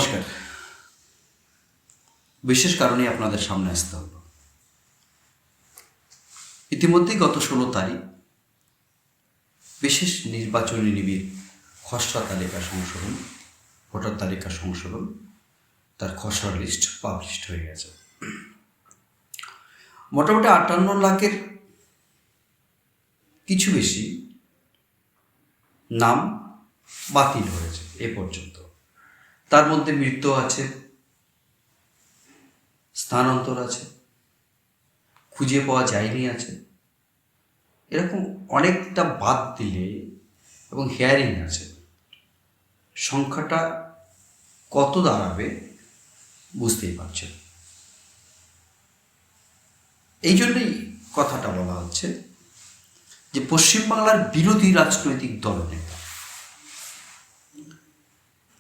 নমস্কার। বিশেষ কারণে আপনাদের সামনে আসতে হলো। ইতিমধ্যেই গত 16 তারিখ বিশেষ নির্বাচনী নিবিড় খসড়া তালিকা সংশোধন, ভোটার তালিকা সংশোধন, তার খসড়া লিস্ট পাবলিশড হয়ে গেছে। মোটামুটি 58 লাখের কিছু বেশি নাম বাতিল হয়েছে এ পর্যন্ত। তার মধ্যে মৃত্যু আছে, স্থানান্তর আছে, খুঁজে পাওয়া যায়নি আছে, এরকম অনেকটা বাদ দিলে এবং হিয়ারিং আছে, সংখ্যাটা কত দাঁড়াবে বুঝতেই পারছেন। এই জন্যই কথাটা বলা হচ্ছে যে পশ্চিমবাংলার বিরোধী রাজনৈতিক দলনেতা,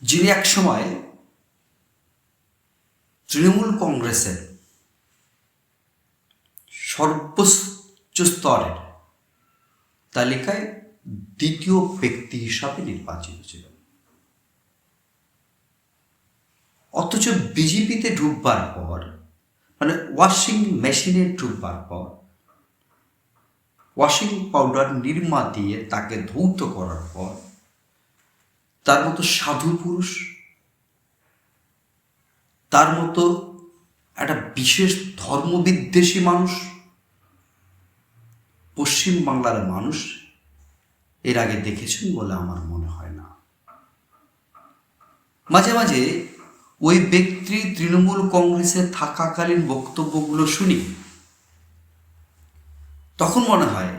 যিনি একসময় তৃণমূল কংগ্রেসের সর্বোচ্চ স্তরের তালিকায় দ্বিতীয় ব্যক্তি হিসাবে নির্বাচিত ছিলেন, অথচ বিজেপিতে ঢুকবার পর, মানে ওয়াশিং মেশিনে ঢুকবার পর, ওয়াশিং পাউডার নির্মা দিয়ে তাকে ধৌত করার পর, তার মতো সাধু পুরুষ, তার মতো একটা বিশেষ ধর্মবিদ্বেষী মানুষ পশ্চিমবাংলার মানুষ এর আগে দেখেছেন বলে আমার মনে হয় না। মাঝে মাঝে ওই ব্যক্তি তৃণমূল কংগ্রেসে থাকাকালীন বক্তব্যগুলো শুনি, তখন মনে হয়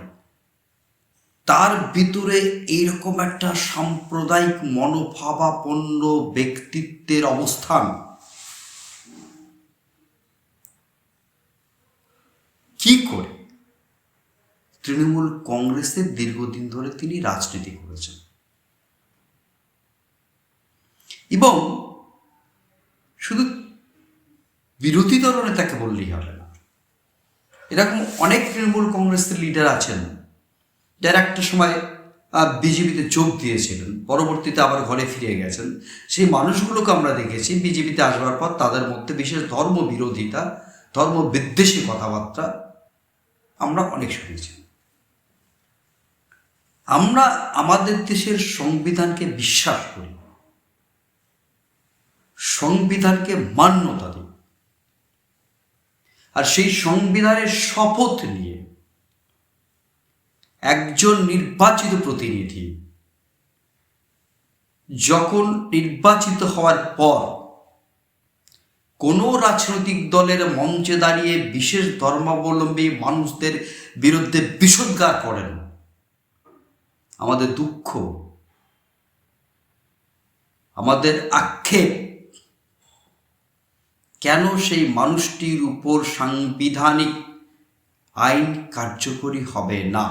তার ভিতরে এইরকম একটা সাম্প্রদায়িক মনোভাবাপন্ন ব্যক্তিত্বের অবস্থান। কি করে তৃণমূল কংগ্রেসের দীর্ঘদিন ধরে তিনি রাজনীতি করেছেন, এবং শুধু বিরোধী দলনেতাকে বললেই হবে না, এরকম অনেক তৃণমূল কংগ্রেসের লিডার আছেন যারা একটা সময় বিজেপিতে যোগ দিয়েছিলেন, পরবর্তীতে আবার ঘরে ফিরে গেছেন। সেই মানুষগুলোকে আমরা দেখেছি বিজেপিতে আসবার পর তাদের মধ্যে বিশেষ ধর্ম বিরোধিতা, ধর্ম বিদ্বেষী কথাবার্তা আমরা অনেক শুনেছি। আমরা আমাদের দেশের সংবিধানকে বিশ্বাস করি, সংবিধানকে মান্যতা দিই, আর সেই সংবিধানের শপথ নিয়ে একজন নির্বাচিত প্রতিনিধি যখন নির্বাচিত হওয়ার পর কোনো রাজনৈতিক দলের মঞ্চে দাঁড়িয়ে বিশেষ ধর্মাবলম্বী মানুষদের বিরুদ্ধে বিষোদ্গার করেন, আমাদের দুঃখ, আমাদের আক্ষেপ, কেন সেই মানুষটির উপর সাংবিধানিক আইন কার্যকরী হবে না?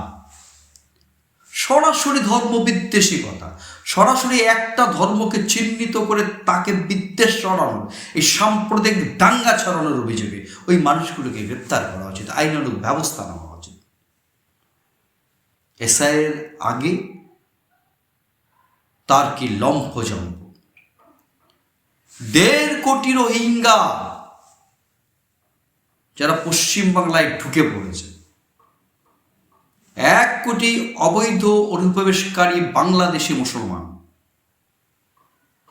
সরাসরি ধর্মবিদ্বেষী কথা, সরাসরি একটা ধর্মকে চিহ্নিত করে তাকে বিদ্বেষ ছড়ানো, এই সাম্প্রদায়িক দাঙ্গা ছড়ানোর অভিযোগে ওই মানুষগুলোকে গ্রেপ্তার করা উচিত, আইনানুগ ব্যবস্থা নেওয়া উচিত। এসআইয়ের আগে তার কি লম্ফজম্প! 1.5 কোটি রোহিঙ্গা যারা পশ্চিমবাংলায় ঢুকে পড়েছে, 1 কোটি অবৈধ অনুপ্রবেশকারী বাংলাদেশি মুসলমান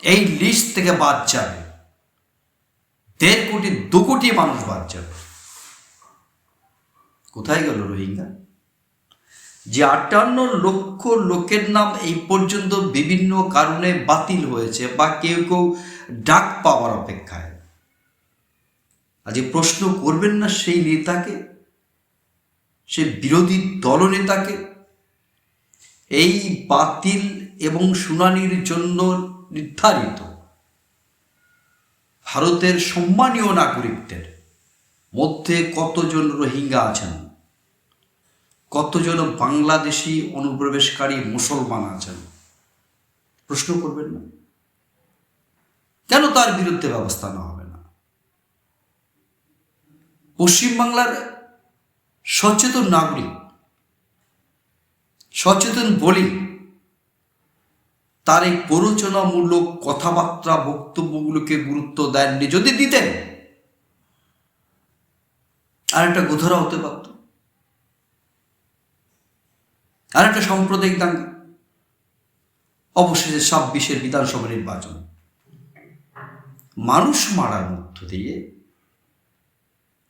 এই লিস্ট থেকে বাদ যাবে। 1.5 কোটি 2 কোটি মানুষ বাদ যাবে। কোথায় গেল রোহিঙ্গা? যে 58 লক্ষ লোকের নাম এই পর্যন্ত বিভিন্ন কারণে বাতিল হয়েছে বা কেউ কেউ ডাক পাওয়ার অপেক্ষায়, আজ প্রশ্ন করবেন না সেই নেতাকে, সে বিরোধী দলনেতাকে? এই বাতিল এবং শুনানির জন্য নির্ধারিত ভারতের সম্মানীয় নাগরিকদের মধ্যে কতজন রোহিঙ্গা আছেন, কতজন বাংলাদেশি অনুপ্রবেশকারী মুসলমান আছেন? প্রশ্ন করবেন না? কেন তার বিরুদ্ধে ব্যবস্থা নেওয়া হবে না? পশ্চিমবাংলার সচেতন নাগরিক, সচেতন বলি তার এই প্ররোচনামূলক কথাবার্তা বক্তব্যগুলোকে গুরুত্ব দেননি। যদি দিতেন আর একটা গোধরা হতে পারত, আর একটা সাম্প্রদায়িক দাঙ্গা, অবশেষে 26-এর বিধানসভা নির্বাচন। মানুষ মারার মধ্য দিয়ে,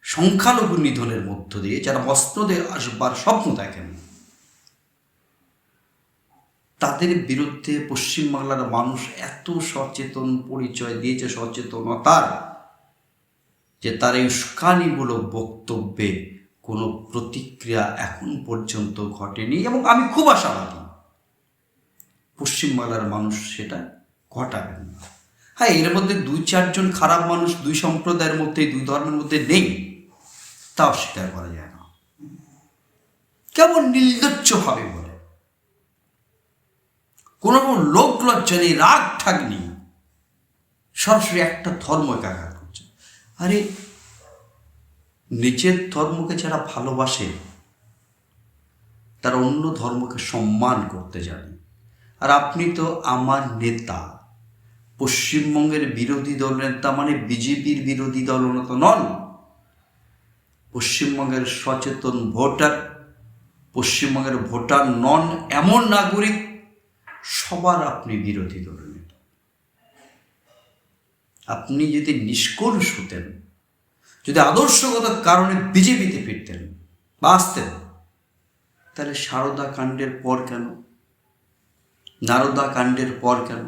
সংখ্যালঘু নিধনের মধ্য দিয়ে যারা অস্ত্র দিয়ে আসবার স্বপ্ন দেখেন, তাদের বিরুদ্ধে পশ্চিমবাংলার মানুষ এত সচেতন পরিচয় দিয়েছে, সচেতনতার, যে তার এই উস্কানিমূলক বক্তব্যে কোনো প্রতিক্রিয়া এখন পর্যন্ত ঘটেনি। এবং আমি খুব আশাবাদী পশ্চিমবাংলার মানুষ সেটা ঘটাবেন না। হ্যাঁ, এর মধ্যে 2-4 জন খারাপ মানুষ দুই সম্প্রদায়ের মধ্যে, দুই ধর্মের মধ্যে নেই, তা অস্বীকার করা যায় না। কেমন নির্লজ্জভাবে বলে, কোনো লোক লজ্জা নেই, রাগ ঠাগ নেই, সরাসরি একটা ধর্মকে আঘাত করছে। আরে নিজের ধর্মকে যারা ভালোবাসে তারা অন্য ধর্মকে সম্মান করতে জানে। আর আপনি তো আমার নেতা, পশ্চিমবঙ্গের বিরোধী দল নেতা, মানে বিজেপির বিরোধী দল নেতা নন, পশ্চিমবঙ্গের সচেতন ভোটার, পশ্চিমবঙ্গের ভোটার নন এমন নাগরিক, সবার আপনি বিরোধী দলের নেতা। আপনি যদি নিষ্কলুষ হতেন, যদি আদর্শগত কারণে বিজেপিতে ফিরতেন বা আসতেন, তাহলে সারদা কাণ্ডের পর কেন, নারদা কাণ্ডের পর কেন,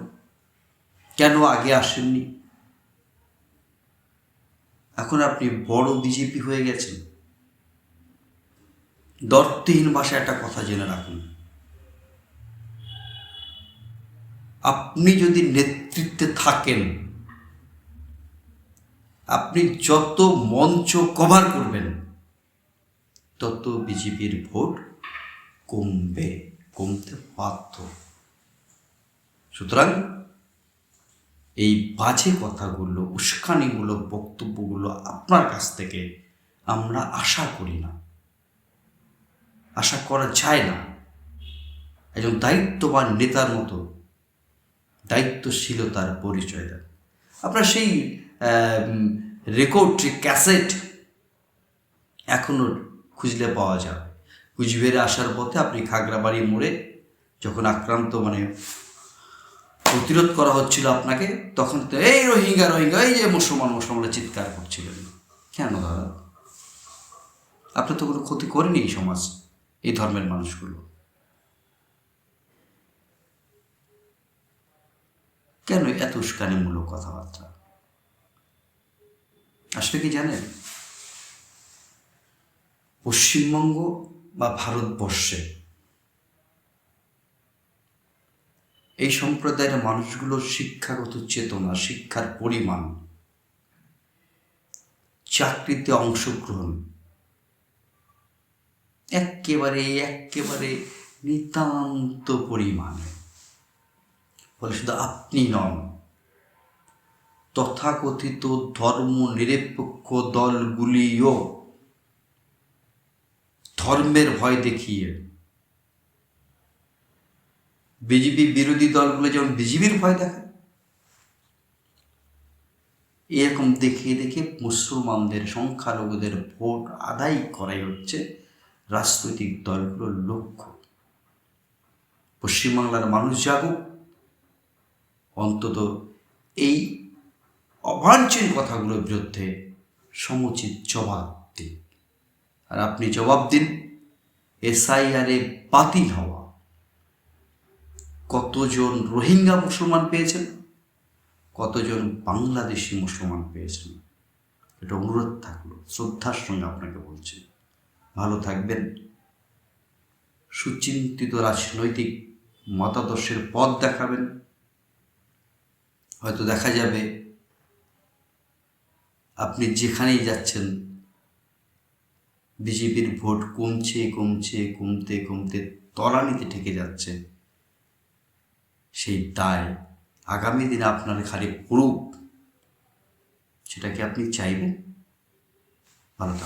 কেন আগে আসেননি? এখন আপনি বড় বিজেপি হয়ে গেছেন। দর্থহীন ভাষায় একটা কথা জেনে রাখুন, আপনি যদি নেতৃত্বে থাকেন, আপনি যত মঞ্চ কভার করবেন তত বিজেপির ভোট কমতে বাধ্য। সুতরাং এই বাজে কথাগুলো, উস্কানিমূলক বক্তব্যগুলো আপনার কাছ থেকে আমরা আশা করি না, আশা করা যায় না। একজন দায়িত্ববান নেতার মতো দায়িত্বশীলতার পরিচয় দেন। আপনার সেই রেকর্ড, ক্যাসেট এখনও খুঁজলে পাওয়া যাবে। কুচবিহারে আসার পথে আপনি খাগড়াবাড়ি মোড়ে যখন আক্রান্ত, মানে প্রতিরোধ করা হচ্ছিল আপনাকে, তখন তো এই রোহিঙ্গা রোহিঙ্গা, এই যে মুসলমানরা চিৎকার করছিলেন। কেন দাদা? আপনি তো কোনো ক্ষতি করেনি এই সমাজ, এই ধর্মের মানুষগুলো। কেন এত উস্কানিমূলক কথাবার্তা? আসলে কি জানেন, পশ্চিমবঙ্গ বা ভারতবর্ষে এই সম্প্রদায়ের মানুষগুলোর শিক্ষাগত চেতনা, শিক্ষার পরিমাণ, চাকরিতে অংশগ্রহণ একেবারে নিতান্ত পরিমাণে। বলে শুধু আপনি নন, তথাকথিত ধর্ম নিরপেক্ষ দলগুলিও ধর্মের ভয় দেখিয়ে, বিজেপি বিরোধী দলগুলো যেমন বিজেপির ভয় দেখায়, এরকম দেখে মুসলমানদের, সংখ্যালঘুদের ভোট আদায় করাই হচ্ছে রাজনৈতিক দলগুলোর লক্ষ্য। পশ্চিমবাংলার মানুষ জাগুক, অন্তত এই অবাঞ্ছনীয় কথাগুলোর বিরুদ্ধে সমুচিত জবাব দিন। আর আপনি জবাব দিন, এসআইআরে বাতিল হওয়া কতজন রোহিঙ্গা মুসলমান পেয়েছেন, কতজন বাংলাদেশি মুসলমান পেয়েছেন, এটা অনুরোধ থাকলো, শ্রদ্ধার সঙ্গে আপনাকে বলছি। ভালো থাকবেন, সুচিন্তিত রাজনৈতিক মতাদর্শের পথ দেখাবেন। হয়তো দেখা যাবে আপনি যেখানেই যাচ্ছেন বিজেপির ভোট কমতে তলানিতে ঠেকে যাচ্ছে। সেই দায় আগামী দিনে আপনার ঘাড়ে পড়ুক, সেটাকে আপনি চাইবেন? ভালো থাকবেন।